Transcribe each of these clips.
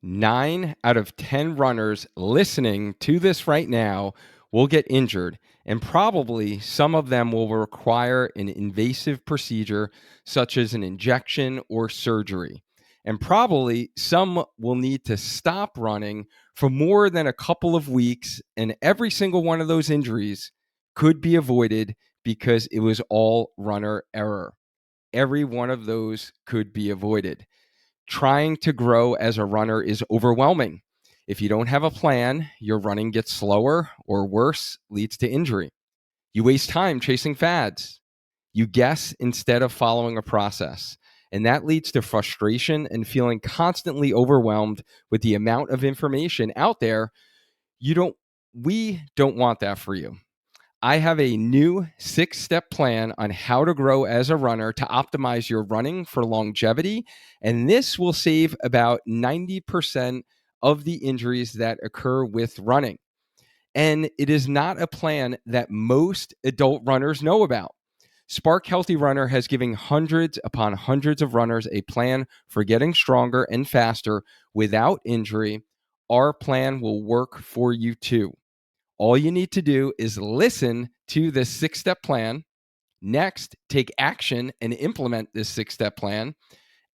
9 out of 10 runners listening to this right now will get injured, and probably some of them will require an invasive procedure such as an injection or surgery. And probably some will need to stop running for more than a couple of weeks, and every single one of those injuries could be avoided because it was all runner error. Every one of those could be avoided. Trying to grow as a runner is overwhelming. If you don't have a plan, your running gets slower or worse, leads to injury. You waste time chasing fads. You guess instead of following a process. And that leads to frustration and feeling constantly overwhelmed with the amount of information out there. We don't want that for you. I have a new 6-step plan on how to grow as a runner to optimize your running for longevity. And this will save about 90% of the injuries that occur with running. And it is not a plan that most adult runners know about. Spark Healthy Runner has given hundreds upon hundreds of runners a plan for getting stronger and faster without injury. Our plan will work for you too. All you need to do is listen to this 6-step plan. Next, take action and implement this 6-step plan,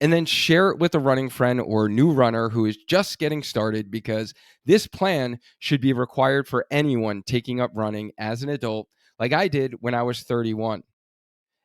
and then share it with a running friend or new runner who is just getting started, because this plan should be required for anyone taking up running as an adult, like I did when I was 31.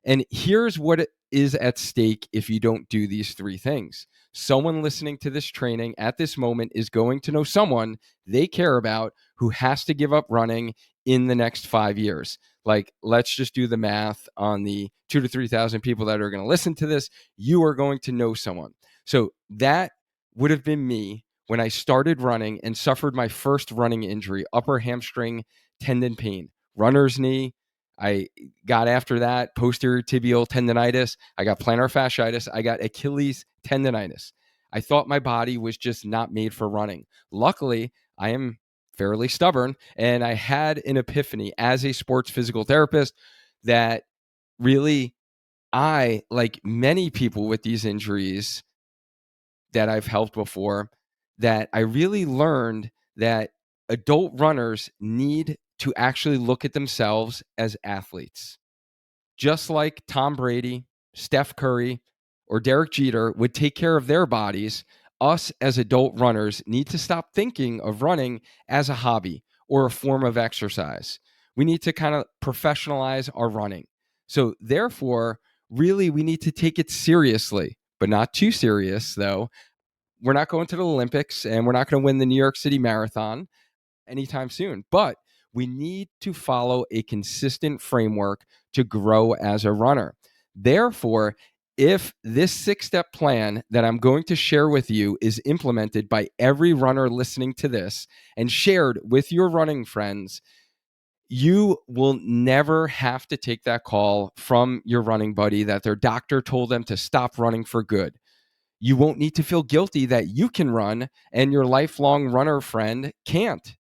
And here's what is at stake if you don't do these 3 things. Someone listening to this training at this moment is going to know someone they care about who has to give up running in the next 5 years. Like, let's just do the math on the 2,000 to 3,000 people that are going to listen to this. You are going to know someone. So that would have been me when I started running and suffered my first running injury, upper hamstring tendon pain, runner's knee. I got after that posterior tibial tendonitis. I got plantar fasciitis. I got Achilles tendonitis. I thought my body was just not made for running. Luckily, I am fairly stubborn, and I had an epiphany as a sports physical therapist that really, like many people with these injuries that I've helped before, that I really learned that adult runners need to actually look at themselves as athletes. Just like Tom Brady, Steph Curry, or Derek Jeter would take care of their bodies, us as adult runners need to stop thinking of running as a hobby or a form of exercise. We need to kind of professionalize our running. So therefore, really, we need to take it seriously, but not too serious, though. We're not going to the Olympics, and we're not going to win the New York City Marathon anytime soon, but we need to follow a consistent framework to grow as a runner. Therefore, if this 6-step plan that I'm going to share with you is implemented by every runner listening to this and shared with your running friends, you will never have to take that call from your running buddy that their doctor told them to stop running for good. You won't need to feel guilty that you can run and your lifelong runner friend can't.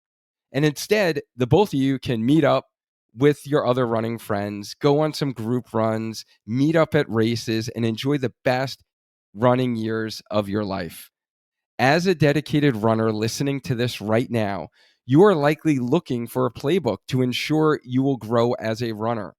And instead, the both of you can meet up with your other running friends, go on some group runs, meet up at races, and enjoy the best running years of your life. As a dedicated runner listening to this right now, you are likely looking for a playbook to ensure you will grow as a runner.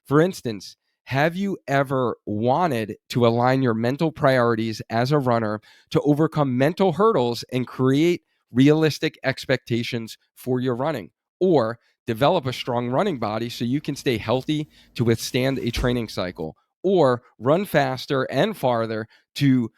For instance, have you ever wanted to align your mental priorities as a runner to overcome mental hurdles and create realistic expectations for your running, or develop a strong running body so you can stay healthy to withstand a training cycle, or run faster and farther to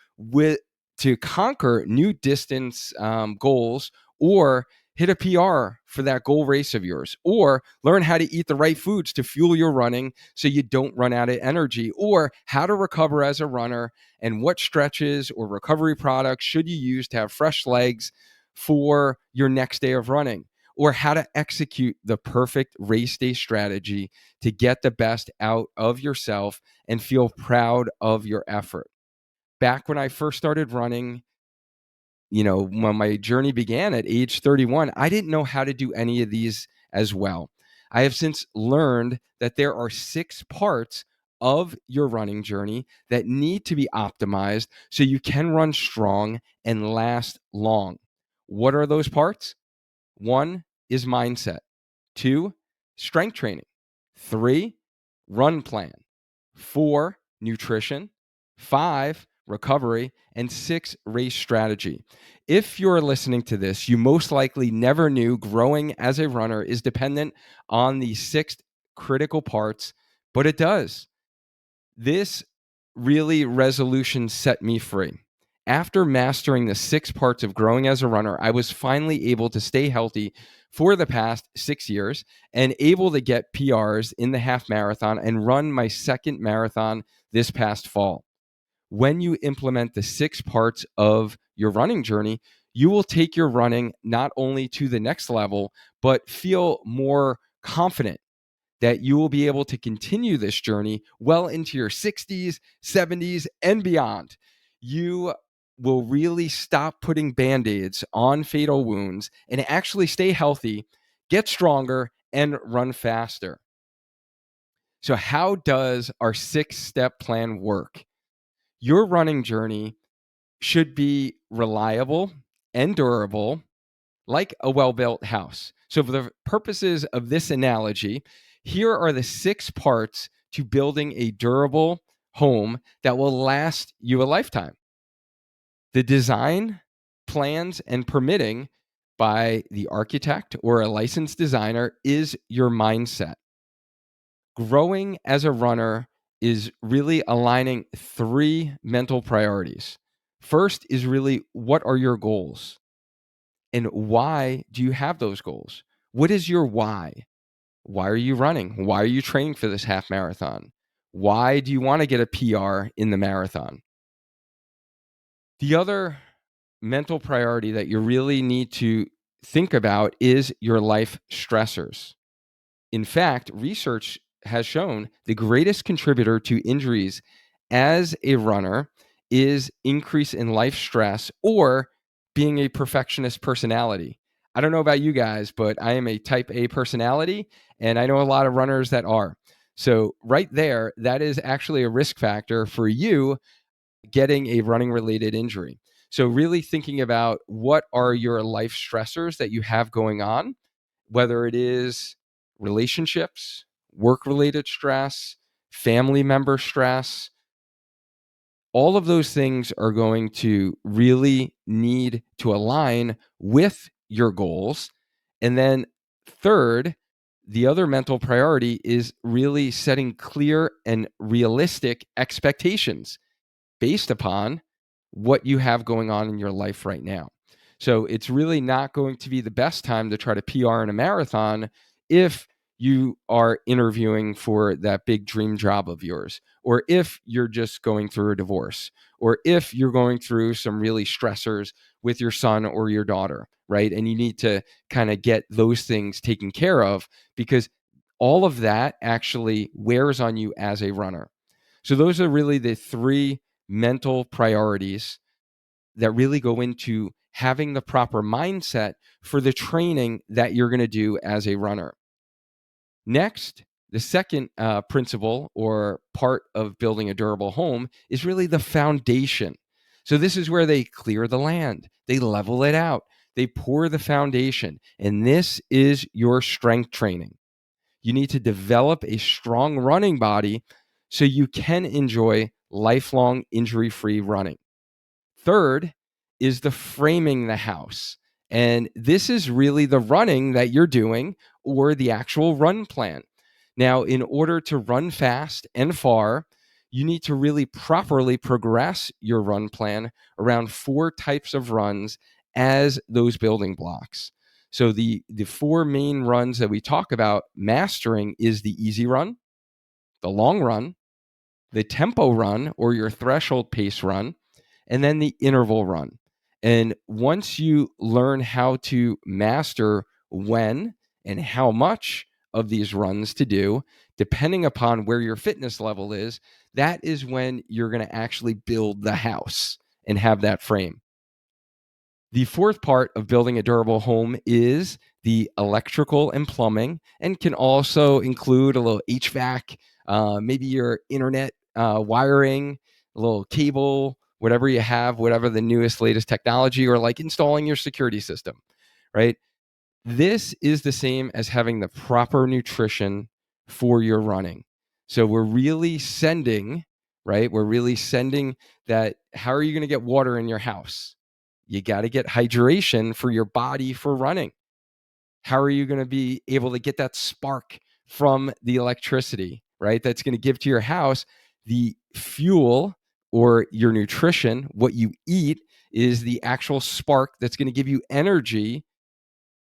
conquer new distance goals, or hit a PR for that goal race of yours, or learn how to eat the right foods to fuel your running so you don't run out of energy, or how to recover as a runner and what stretches or recovery products should you use to have fresh legs for your next day of running, or how to execute the perfect race day strategy to get the best out of yourself and feel proud of your effort. Back when I first started running, when my journey began at age 31, I didn't know how to do any of these as well. I have since learned that there are 6 parts of your running journey that need to be optimized so you can run strong and last long. What are those parts? One is mindset. Two, strength training. Three, run plan. Four, nutrition. Five, recovery. And six, race strategy. If you're listening to this, you most likely never knew growing as a runner is dependent on the six critical parts, but it does. This really resolution set me free. After mastering the six parts of growing as a runner, I was finally able to stay healthy for the past 6 years and able to get PRs in the half marathon and run my second marathon this past fall. When you implement the six parts of your running journey, you will take your running not only to the next level, but feel more confident that you will be able to continue this journey well into your 60s, 70s, and beyond. You will really stop putting band-aids on fatal wounds and actually stay healthy, get stronger, and run faster. So, how does our 6-step plan work? Your running journey should be reliable and durable, like a well-built house. So for the purposes of this analogy, here are the 6 parts to building a durable home that will last you a lifetime. The design, plans, and permitting by the architect or a licensed designer is your mindset. Growing as a runner is really aligning 3 mental priorities. First is really, what are your goals? And why do you have those goals? What is your why? Why are you running? Why are you training for this half marathon? Why do you want to get a PR in the marathon? The other mental priority that you really need to think about is your life stressors. In fact, research has shown the greatest contributor to injuries as a runner is increase in life stress or being a perfectionist personality. I don't know about you guys, but I am a type A personality, and I know a lot of runners that are. So, right there, that is actually a risk factor for you getting a running related injury. So, really thinking about what are your life stressors that you have going on, whether it is relationships, work related stress, family member stress, all of those things are going to really need to align with your goals. And then, third, the other mental priority is really setting clear and realistic expectations based upon what you have going on in your life right now. So it's really not going to be the best time to try to PR in a marathon if you are interviewing for that big dream job of yours, or if you're just going through a divorce, or if you're going through some really stressors with your son or your daughter, right? And you need to kind of get those things taken care of because all of that actually wears on you as a runner. So those are really the 3 mental priorities that really go into having the proper mindset for the training that you're going to do as a runner. Next, the second principle or part of building a durable home is really the foundation. So this is where they clear the land, they level it out, they pour the foundation, and this is your strength training. You need to develop a strong running body so you can enjoy lifelong injury-free running. Third is the framing the house. And this is really the running that you're doing or the actual run plan. Now, in order to run fast and far, you need to really properly progress your run plan around 4 types of runs as those building blocks. So the 4 main runs that we talk about mastering is the easy run, the long run, the tempo run or your threshold pace run, and then the interval run. And once you learn how to master when and how much of these runs to do, depending upon where your fitness level is, that is when you're going to actually build the house and have that frame. The fourth part of building a durable home is the electrical and plumbing, and can also include a little HVAC, maybe your internet wiring, a little cable, whatever you have, whatever the newest, latest technology, or like installing your security system, right? This is the same as having the proper nutrition for your running. So we're really sending, right? We're really sending that. How are you going to get water in your house? You got to get hydration for your body for running. How are you going to be able to get that spark from the electricity, right? That's going to give to your house the fuel or your nutrition. What you eat is the actual spark that's going to give you energy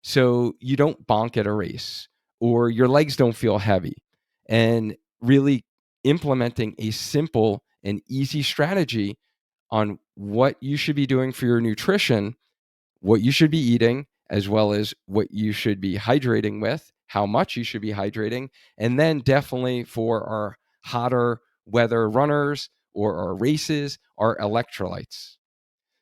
so you don't bonk at a race or your legs don't feel heavy. And really implementing a simple and easy strategy on what you should be doing for your nutrition, what you should be eating, as well as what you should be hydrating with, how much you should be hydrating, and then definitely for our hotter weather runners or our races, our electrolytes.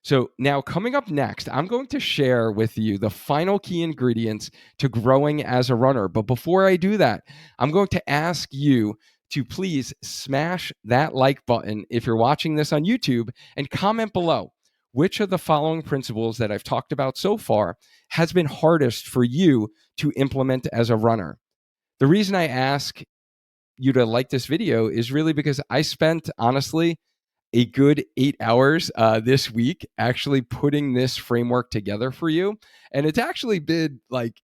So now coming up next, I'm going to share with you the final key ingredients to growing as a runner. But before I do that, I'm going to ask you to please smash that like button if you're watching this on YouTube and comment below which of the following principles that I've talked about so far has been hardest for you to implement as a runner. The reason I ask you to like this video is really because I spent, honestly, a good 8 hours this week actually putting this framework together for you. And it's actually been like,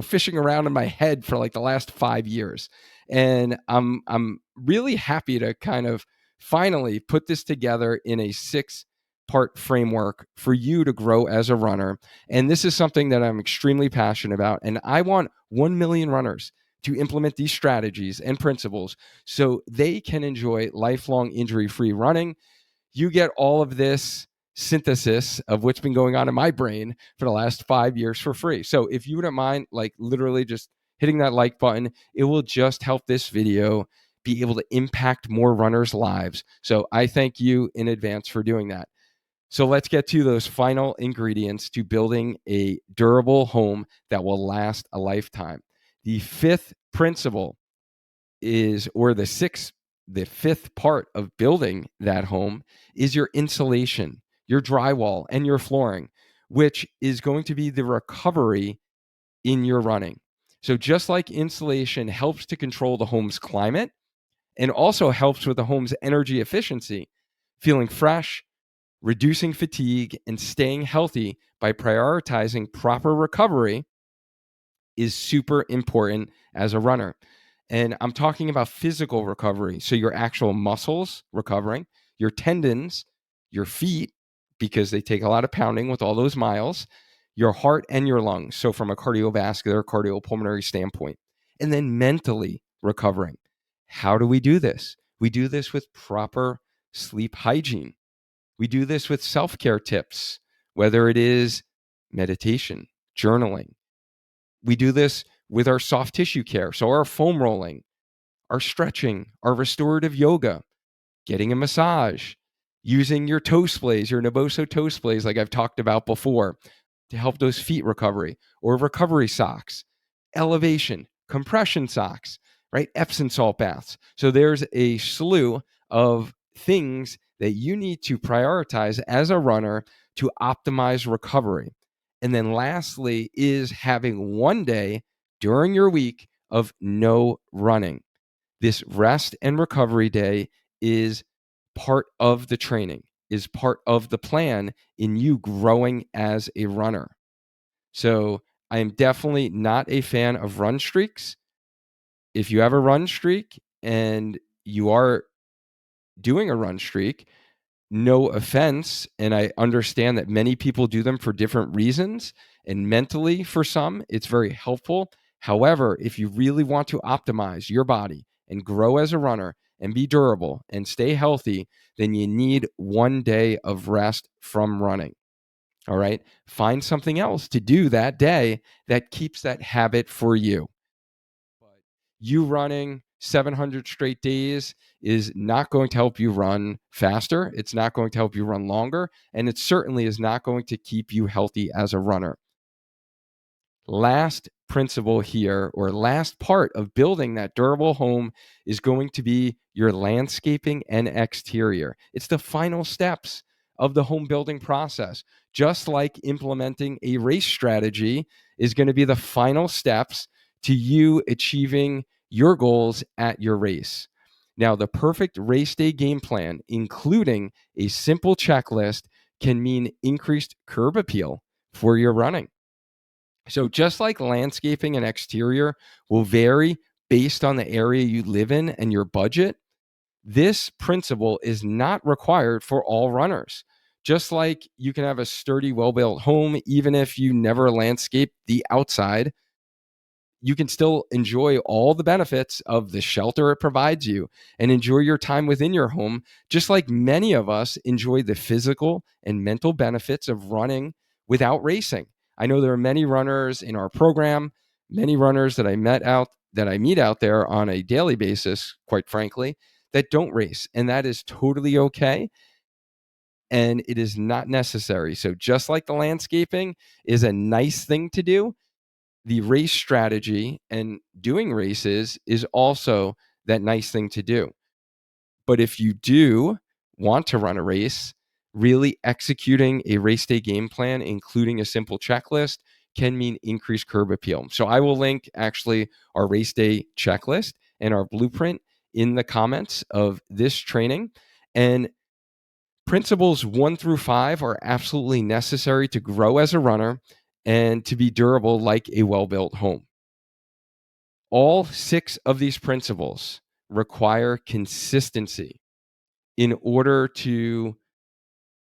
fishing around in my head for like the last 5 years. And I'm really happy to kind of finally put this together in a 6-part framework for you to grow as a runner. And this is something that I'm extremely passionate about. And I want 1 million runners to implement these strategies and principles so they can enjoy lifelong injury-free running. You get all of this synthesis of what's been going on in my brain for the last 5 years for free. So if you wouldn't mind, like literally just hitting that like button, it will just help this video be able to impact more runners' lives. So I thank you in advance for doing that. So let's get to those final ingredients to building a durable home that will last a lifetime. The fifth principle is, or the fifth part of building that home is your insulation, your drywall, and your flooring, which is going to be the recovery in your running. So just like insulation helps to control the home's climate and also helps with the home's energy efficiency, feeling fresh, reducing fatigue, and staying healthy by prioritizing proper recovery is super important as a runner. And I'm talking about physical recovery. So your actual muscles recovering, your tendons, your feet, because they take a lot of pounding with all those miles, your heart and your lungs. So from a cardiovascular, cardiopulmonary standpoint, and then mentally recovering. How do we do this? We do this with proper sleep hygiene. We do this with self-care tips, whether it is meditation, journaling. We do this with our soft tissue care. So our foam rolling, our stretching, our restorative yoga, getting a massage, using your toe splays, your Naboso toe splays, like I've talked about before, to help those feet recovery, or recovery socks, elevation, compression socks, right? Epsom salt baths. So there's a slew of things that you need to prioritize as a runner to optimize recovery. And then lastly is having one day during your week of no running. This rest and recovery day is part of the training, is part of the plan in you growing as a runner. So I am definitely not a fan of run streaks. If you have a run streak and you are doing a run streak, no offense, and I understand that many people do them for different reasons, and mentally for some, it's very helpful. However, if you really want to optimize your body and grow as a runner and be durable and stay healthy, then you need one day of rest from running. All right. Find something else to do that day that keeps that habit for you. But you running 700 straight days is not going to help you run faster. It's not going to help you run longer. And it certainly is not going to keep you healthy as a runner. Last principle here, or last part of building that durable home, is going to be your landscaping and exterior. It's the final steps of the home building process. Just like implementing a race strategy is going to be the final steps to you achieving your goals at your race. Now, the perfect race day game plan, including a simple checklist, can mean increased curb appeal for your running. So, just like landscaping and exterior will vary based on the area you live in and your budget, this principle is not required for all runners. Just like you can have a sturdy, well built home, even if you never landscape the outside, you can still enjoy all the benefits of the shelter it provides you and enjoy your time within your home, just like many of us enjoy the physical and mental benefits of running without racing. I know there are many runners in our program, many runners that I meet out there on a daily basis, quite frankly, that don't race, and that is totally okay. And it is not necessary. So just like the landscaping is a nice thing to do, the race strategy and doing races is also that nice thing to do. But if you do want to run a race, really executing a race day game plan, including a simple checklist, can mean increased curb appeal. So I will link actually our race day checklist and our blueprint in the comments of this training. And principles 1 through 5 are absolutely necessary to grow as a runner and to be durable like a well-built home. All 6 of these principles require consistency in order to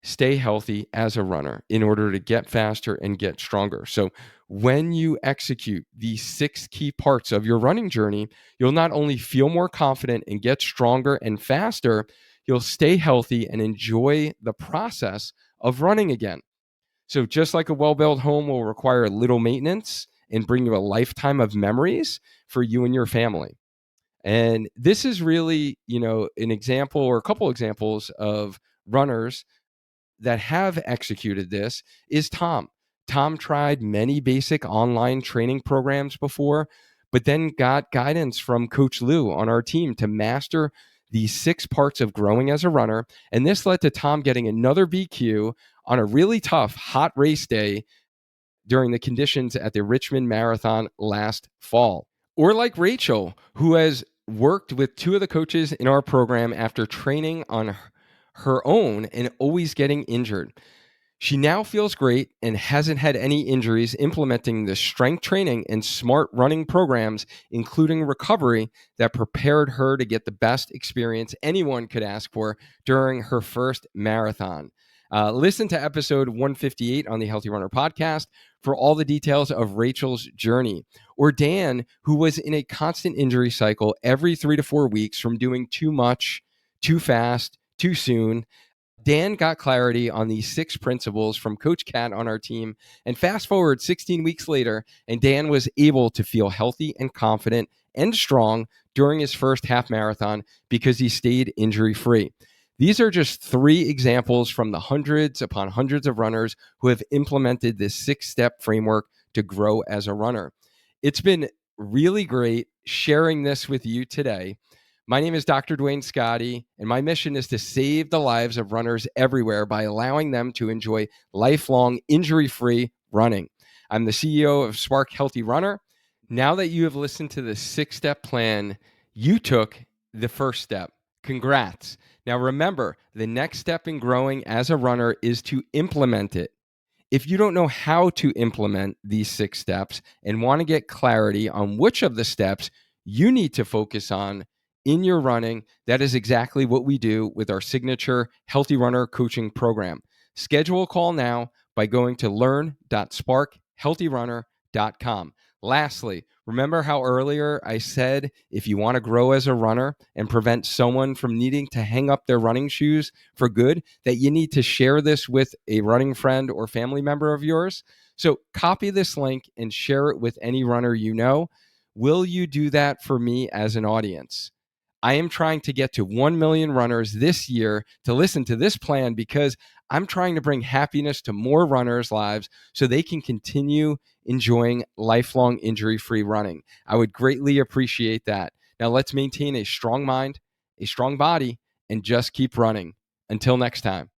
stay healthy as a runner, in order to get faster and get stronger. So when you execute these 6 key parts of your running journey, you'll not only feel more confident and get stronger and faster, you'll stay healthy and enjoy the process of running again. So just like a well-built home will require little maintenance and bring you a lifetime of memories for you and your family. And this is really, an example or a couple examples of runners that have executed this is Tom. Tom tried many basic online training programs before, but then got guidance from Coach Lou on our team to master the 6 parts of growing as a runner. And this led to Tom getting another BQ on a really tough, hot race day during the conditions at the Richmond Marathon last fall. Or like Rachel, who has worked with 2 of the coaches in our program after training on her own and always getting injured. She now feels great and hasn't had any injuries implementing the strength training and smart running programs, including recovery, that prepared her to get the best experience anyone could ask for during her first marathon. Listen to episode 158 on the Healthy Runner podcast for all the details of Rachel's journey. Or Dan, who was in a constant injury cycle every 3 to 4 weeks from doing too much, too fast, too soon. Dan got clarity on these 6 principles from Coach Kat on our team. And fast forward 16 weeks later, and Dan was able to feel healthy and confident and strong during his first half marathon because he stayed injury free. These are just 3 examples from the hundreds upon hundreds of runners who have implemented this 6-step framework to grow as a runner. It's been really great sharing this with you today. My name is Dr. Duane Scotti, and my mission is to save the lives of runners everywhere by allowing them to enjoy lifelong, injury-free running. I'm the CEO of Spark Healthy Runner. Now that you have listened to the 6-step plan, you took the first step. Congrats. Now remember, the next step in growing as a runner is to implement it. If you don't know how to implement these 6 steps and want to get clarity on which of the steps you need to focus on in your running, that is exactly what we do with our signature Healthy Runner coaching program. Schedule a call now by going to learn.sparkhealthyrunner.com. Lastly, remember how earlier I said if you want to grow as a runner and prevent someone from needing to hang up their running shoes for good, that you need to share this with a running friend or family member of yours? So copy this link and share it with any runner you know. Will you do that for me as an audience? I am trying to get to 1 million runners this year to listen to this plan because I'm trying to bring happiness to more runners' lives so they can continue enjoying lifelong injury-free running. I would greatly appreciate that. Now let's maintain a strong mind, a strong body, and just keep running. Until next time.